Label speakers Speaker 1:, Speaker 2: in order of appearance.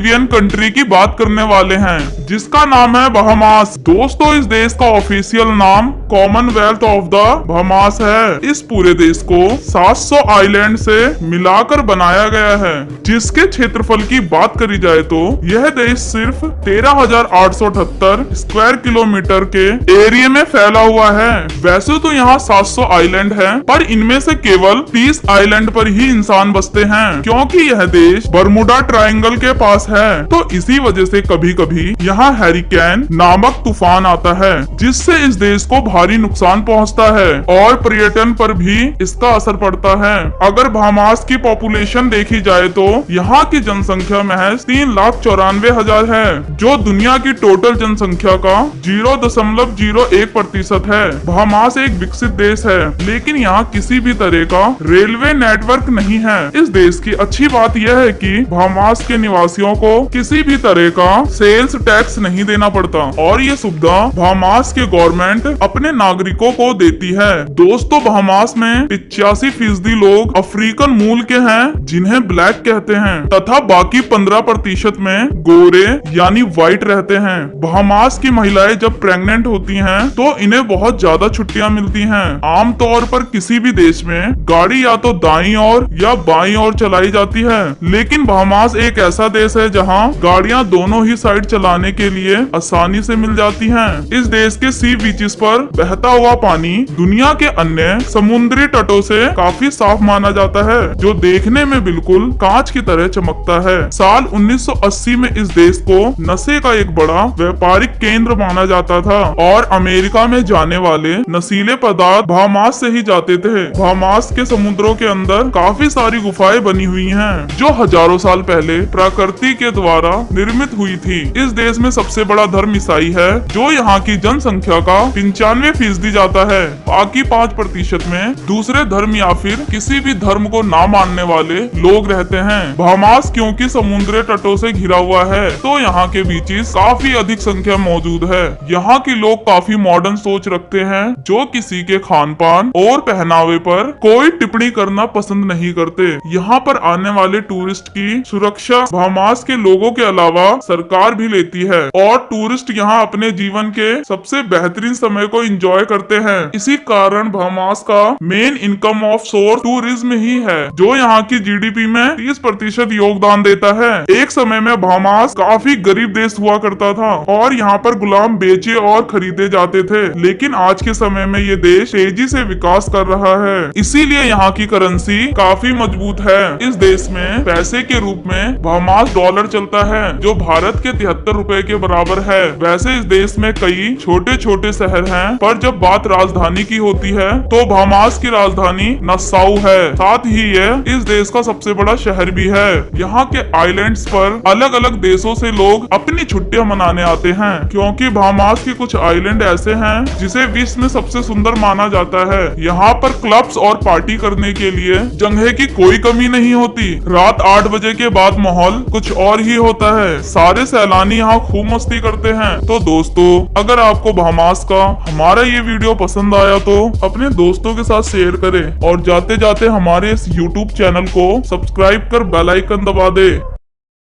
Speaker 1: Caribbean country की बात करने वाले हैं, जिसका नाम है बहामास। दोस्तों, इस देश का ऑफिशियल नाम कॉमनवेल्थ ऑफ द बहामास है। इस पूरे देश को 700 आइलैंड से मिलाकर बनाया गया है। जिसके क्षेत्रफल की बात करी जाए तो यह देश सिर्फ 13,878 स्क्वायर किलोमीटर के एरिया में फैला हुआ है। वैसे तो यहाँ 700 आइलैंड हैं, पर इनमें से केवल 30 आइलैंड पर ही इंसान बसते हैं, क्योंकि यह देश बरमुडा ट्रायंगल के पास है। तो इसी वजह से कभी कभी यहाँ हैरिकेन नामक तूफान आता है, जिससे इस देश को भारी नुकसान पहुँचता है और पर्यटन पर भी इसका असर पड़ता है। अगर बहामास की पॉपुलेशन देखी जाए तो यहाँ की जनसंख्या महज 3,94,000 है, जो दुनिया की टोटल जनसंख्या का 0.01% है। बहामास एक विकसित देश है, लेकिन यहाँ किसी भी तरह का रेलवे नेटवर्क नहीं है। इस देश की अच्छी बात यह है कि बहामास के निवासियों को किसी भी तरह का सेल्स टैक्स नहीं देना पड़ता और ये सुविधा बहामास के गवर्नमेंट अपने नागरिकों को देती है। दोस्तों, बहामास में 85% लोग अफ्रीकन मूल के हैं, जिन्हें ब्लैक कहते हैं, तथा बाकी 15% में गोरे यानी व्हाइट रहते हैं। बहामास की महिलाएं जब प्रेग्नेंट होती हैं, तो इन्हें बहुत ज्यादा छुट्टियां मिलती हैं। आमतौर पर किसी भी देश में गाड़ी या तो दाईं ओर या बाईं ओर चलाई जाती है, लेकिन बहामास एक ऐसा देश है जहां गाड़ियां दोनों ही साइड चलाने के लिए आसानी से मिल जाती हैं। इस देश के सी बीचेस पर बहता हुआ पानी दुनिया के अन्य समुद्री तटों से काफी साफ माना जाता है, जो देखने में बिल्कुल कांच की तरह चमकता है। साल 1980 में इस देश को नशे का एक बड़ा व्यापारिक केंद्र माना जाता था और अमेरिका में जाने वाले नशीले पदार्थ बहामास से ही जाते थे। बहामास के समुद्रों के अंदर काफी सारी गुफाएं बनी हुई हैं, जो हजारों साल पहले प्रकृति के द्वारा निर्मित हुई थी। इस देश में सबसे बड़ा धर्म ईसाई है, जो यहाँ की जनसंख्या का 95% जाता है। बाकी 5% में दूसरे धर्म या फिर किसी भी धर्म को ना मानने वाले लोग रहते हैं। बहामास क्योंकि समुद्री तटों से घिरा हुआ है, तो यहाँ के बीचेस काफी अधिक संख्या मौजूद है। यहाँ के लोग काफी मॉडर्न सोच रखते हैं, जो किसी के खान पान और पहनावे पर कोई टिप्पणी करना पसंद नहीं करते। यहाँ पर आने वाले टूरिस्ट की सुरक्षा बहामास के लोगों के अलावा सरकार भी लेती है और टूरिस्ट यहाँ अपने जीवन के सबसे बेहतरीन समय को एंजॉय करते हैं। इसी कारण बहामास का main income of source tourism ही है, जो यहाँ की जीडीपी में 30% योगदान देता है। एक समय में बहामास काफी गरीब देश हुआ करता था और यहाँ पर गुलाम बेचे और खरीदे जाते थे, लेकिन आज के समय में ये देश तेजी से विकास कर रहा है। इसीलिए यहाँ की करेंसी काफी मजबूत है। इस देश में पैसे के रूप में बहामास डॉलर चलता है, जो भारत के 73 रुपए के बराबर है। वैसे इस देश में कई छोटे छोटे शहर हैं, पर जब बात राजधानी की होती है तो बहामास की राजधानी नसाउ है। साथ ही यह इस देश का सबसे बड़ा शहर भी है। यहाँ के आइलैंड्स पर अलग अलग देशों से लोग अपनी छुट्टियां मनाने आते हैं, क्योंकि बहामास के कुछ आइलैंड ऐसे हैं जिसे विश्व में सबसे सुंदर माना जाता है। यहाँ पर क्लब्स और पार्टी करने के लिए जगह की कोई कमी नहीं होती। रात 8 बजे के बाद माहौल कुछ और ही होता है। सारे सैलानी यहाँ खूब मस्ती करते हैं। तो दोस्तों, अगर आपको बहामास का हमारा ये वीडियो पसंद आया तो अपने दोस्तों के साथ शेयर करें और जाते जाते हमारे इस YouTube चैनल को सब्सक्राइब कर बेल आइकन दबा दे।